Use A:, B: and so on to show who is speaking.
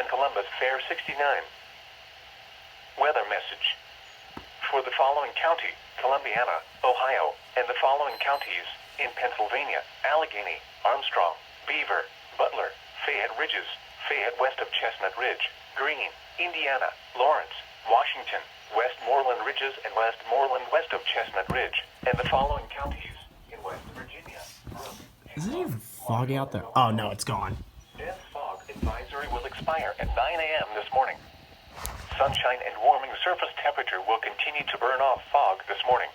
A: and Columbus, fair 69. Weather message. For the following county, Columbiana, Ohio, and the following counties in Pennsylvania, Allegheny, Armstrong, Beaver, Butler, Fayette Ridges, Fayette west of Chestnut Ridge, Greene, Indiana, Lawrence, Washington, Westmoreland Ridges and Westmoreland west of Chestnut Ridge, and the following counties in West Virginia.
B: Is it even foggy out there? Oh no, it's gone.
A: Dense fog advisory will expire at 9 a.m. this morning. Sunshine and warming surface temperature will continue to burn off fog this morning.